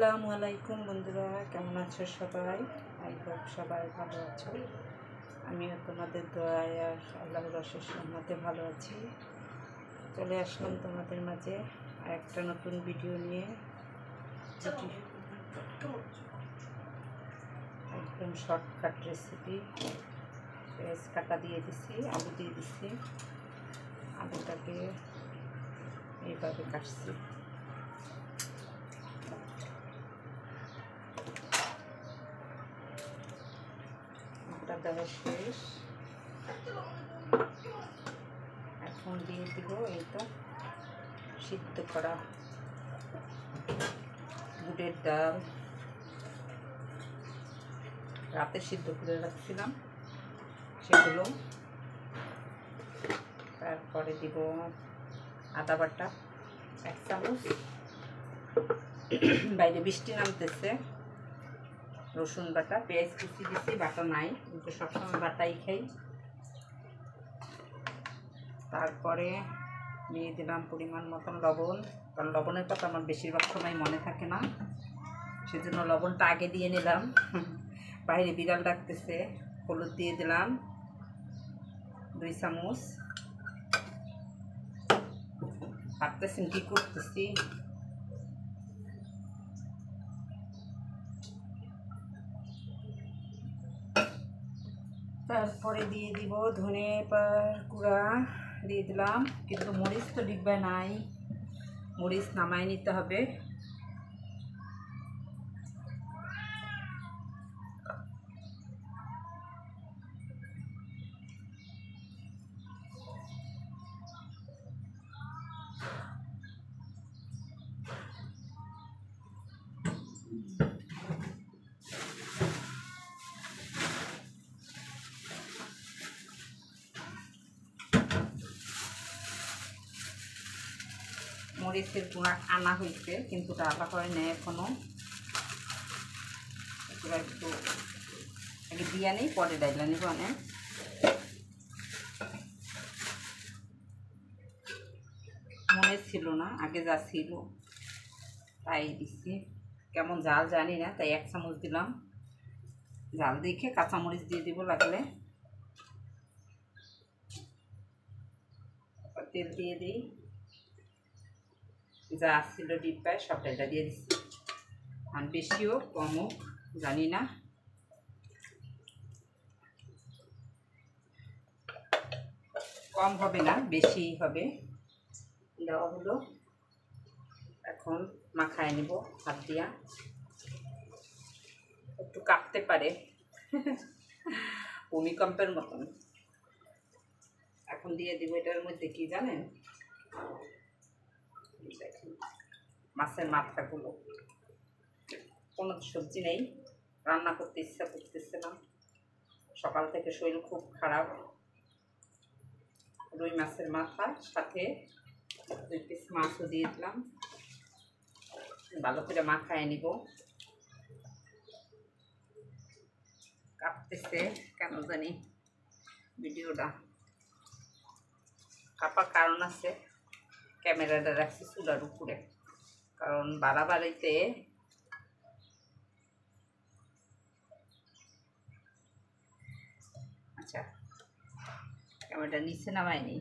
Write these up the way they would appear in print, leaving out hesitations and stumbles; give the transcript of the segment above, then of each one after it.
আসসালামু আলাইকুম বন্ধুরা, কেমন আছো সবাই? আই হোপ সবাই ভালো আছো। আমিও তোমাদের দোয়ায় আর আল্লাহর অশেষ রহমতে ভালো আছি। চলে আসলাম তোমাদের মাঝে আর একটা নতুন ভিডিও নিয়ে। একদম শর্টকাট রেসিপি। পেঁয়াজ কাটা দিয়ে দিছি, আলু দিয়ে দিছি। আলুটাকে এইভাবে কাটছি। দেওয়া শেষ। এখন দিয়ে দিব এইটা সিদ্ধ করা বুটের ডাল, রাতে সিদ্ধ করে রাখছিলাম সেগুলো। তারপরে দিব আদা বাটা 1 চামচ, বাইরে বৃষ্টি নামতেছে। রসুন বাটা, পেঁয়াজ কুচি দিচ্ছি, বাটা নাই, কিন্তু সবসময় বাটাই খাই। তারপরে দিয়ে দিলাম পরিমাণ মতন লবণ, কারণ লবণের কথা আমার বেশিরভাগ সময় মনে থাকে না, সেজন্য লবণটা আগে দিয়ে নিলাম। বাইরে বিড়াল ডাকতেছে। হলুদ দিয়ে দিলাম 2 চামচ। ভাবতেছেন কি করতেছি, তারপরে দিয়ে দিব ধনে গুঁড়া দিয়ে দিলাম, কিন্তু মরিচ তো ডিব্বায় নাই, মরিচ নামায় নিতে হবে। মরিচের গুঁড়া আনা হয়েছে, কিন্তু ডালা হয় না এখনো। একটু আগে দিয়া নেই, পরে ডাইলা নিব। অনেক মনে ছিল না, আগে যা ছিল তাই দিচ্ছি। কেমন জাল জানি না, তাই 1 চামচ দিলাম। জাল দেখে কাঁচামরিচ দিয়ে দিব লাগলে। তেল দিয়ে দিই, যা ছিল ডিব্বায় সবটাই দিয়ে দিচ্ছি। আর বেশিও কমও জানি না, কম হবে না বেশি হবে। দেওয়া হলো, এখন মাখায় নিব হাত দিয়া। একটু কাঁপতে পারে, ভূমিকম্পের মতন। এখন দিয়ে দিব এটার মধ্যে কি জানেন, দেখেন মাছের মাথাগুলো। কোনো সবজি নেই, রান্না করতে ইচ্ছা করতেছে না, সকাল থেকে শরীর খুব খারাপ। রুই মাছের মাথা সাথে 2 পিস মাছও দিয়ে দিলাম। ভালো করে মাখায় নিব। কাঁপতেছে কেন জানি ভিডিওটা, কাঁপার কারণ আছে। ক্যামেরাটা রাখছি চুলার উপরে, কারণ বাড়াবাড়িতে আচ্ছা ক্যামেরাটা নিচে নামায়নি।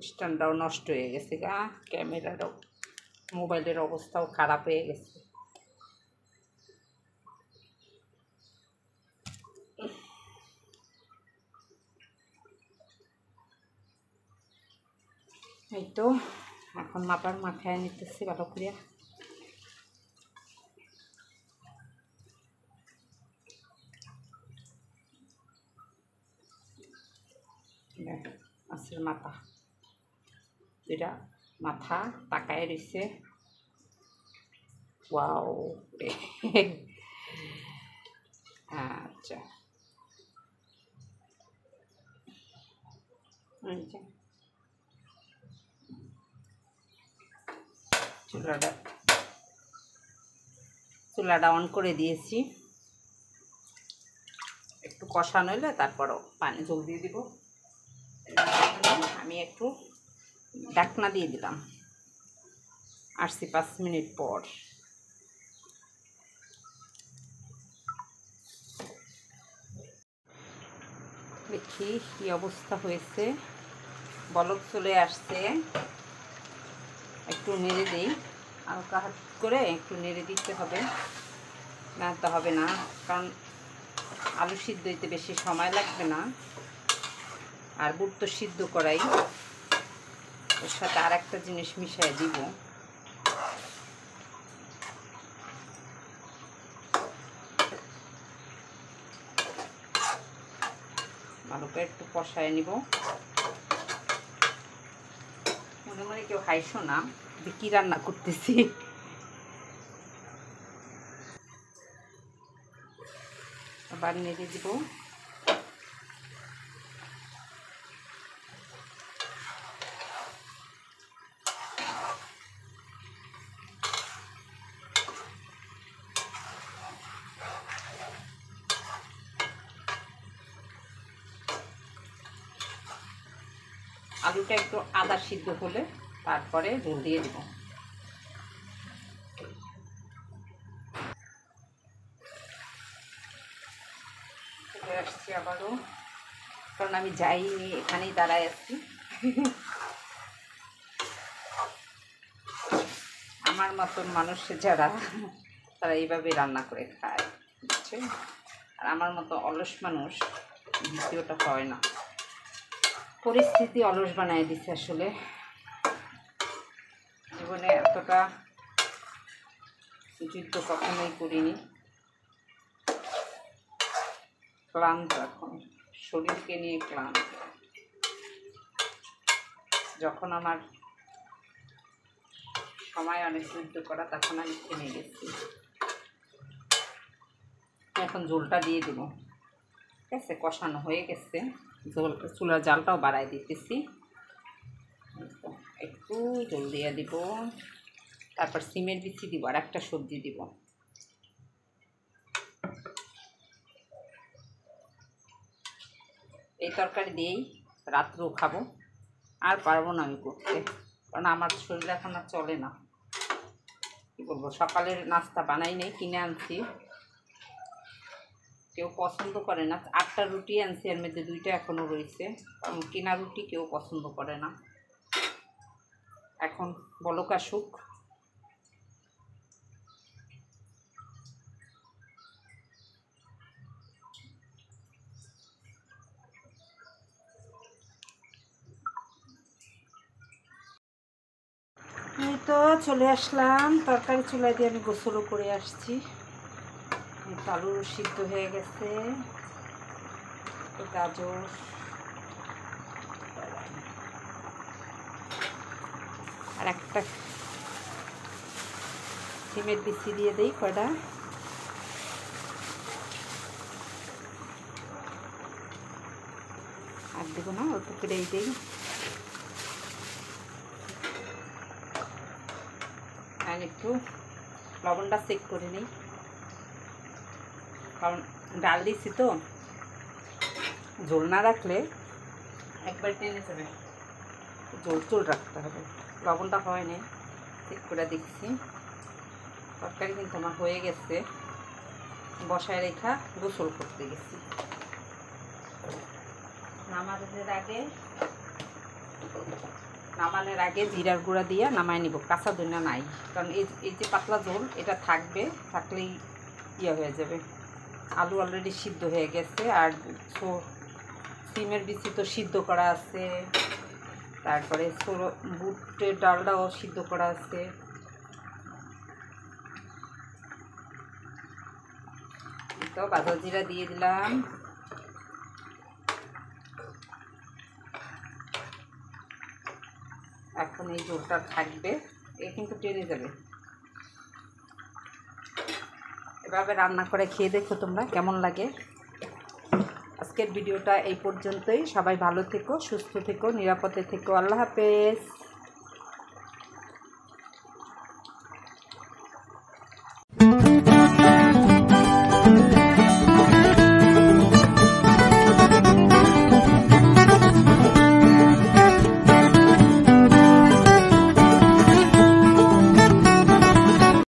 স্ট্যান্ডটাও নষ্ট হয়ে গেছে গা, ক্যামেরারও, মোবাইলের অবস্থাও খারাপ হয়ে গেছে। এই তো এখন মাখায় নিতেছি ভালো করে। মাছের মাথা, যেটা মাথা তাকায় রয়েছে। ওয়াও, আচ্ছা চুলাটা অন করে দিয়েছি। একটু কষানো হলে তারপরও পানি জল দিয়ে দিব। আমি একটু ঢাকনা দিয়ে দিলাম। আসছি 5 মিনিট পর। দেখি কি অবস্থা হয়েছে। বলক চলে আসছে। একটু নেড়ে দিই, হালকা হাত করে একটু নেড়ে দিতে হবে, না তো হবে না। কারণ আলু সিদ্ধ হইতে বেশি সময় লাগবে না, আর বুট তো সিদ্ধ করাই। ওর সাথে আর একটা জিনিস মিশিয়ে দিব। ভালো করে একটু কষায় নিব। মনে মনে কেউ হাইসো না যে কি রান্না করতেছি। আবার নেড়ে দিব। আলুটা একটু আদা সিদ্ধ হলে তারপরে ঝোল দিয়ে দেব। চলে আসছি আবারও, কারণ আমি যাইনি, এখানেই দাঁড়ায় আছি। আমার মতন মানুষ যারা, তারা এইভাবে রান্না করে খায়, বুঝছে? আর আমার মতো অলস মানুষ দ্বিতীয়টা হয় না। পরিস্থিতি অলস বানায় দিচ্ছে। আসলে জীবনে এতটা যুদ্ধ কখনোই করিনি। ক্লান্ত এখন, শরীরকে নিয়ে ক্লান্ত। যখন আমার সময় অনেক যুদ্ধ করা, তখন আমি থেমে গেছি। এখন ঝোলটা দিয়ে দেব। ঠিক আছে, কষানো হয়ে গেছে। চুলার জালটাও বাড়াই দিতেছি। একটু ঝোল দিয়ে দিব, তারপর সিমের বিচি দিব, আর একটা সবজি দিব। এই তরকারি দিয়েই রাত্রেও খাবো। আর পারবো না আমি করতে, কারণ আমার শরীর এখন আর চলে না। কী বলবো, সকালের নাস্তা বানাই নেই, কিনে আনছি। কেউ পছন্দ করে না। 8টা রুটি আনছি, এর মধ্যে 2টা এখনও রয়েছে। কারণ কেনা রুটি কেউ পছন্দ করে না। এখন বলক আসুক। এই তো চলে আসলাম। তরকারি চুলায় দিয়ে আমি গোসলও করে আসছি। আলু সিদ্ধ হয়ে গেছে। গাজর, আর একটা সিমের বিচি দিয়ে দিই কয়টা। আর দেবো না, অল্প করেই দিই। আর একটু লবণটা চেক করে নিই, কারণ ডাল দিচ্ছি তো। ঝোল না রাখলে একবার টেনে যাবে, ঝোল রাখতে হবে। লবণটা হয় না, চেক করে দেখছি। তরকারি কিন্তু আমার হয়ে গেছে। বসায় রেখা গোসল করতে গেছি। নামানোর আগে জিরার গুঁড়া দিয়ে নামাই নিব। কাঁচা ধনিয়া নাই, কারণ এই যে পাতলা ঝোল, এটা থাকলেই ইয়ে হয়ে যাবে। আলু অলরেডি সিদ্ধ হয়ে গেছে, আর সিমের বিচি তো সিদ্ধ করা আছে, তারপরে বুটের ডালটাও সিদ্ধ করা আছে। তো বাদা জিরা দিয়ে দিলাম। এখন এই ঝোলটা থাকবে, এ কিন্তু টেনে যাবে। এভাবে রান্না করে খেয়ে দেখো তোমরা, কেমন লাগে। আজকের ভিডিওটা এই পর্যন্তই। সবাই ভালো থেকো, সুস্থ থেকো, নিরাপদে থেকো। আল্লাহ হাফেজ।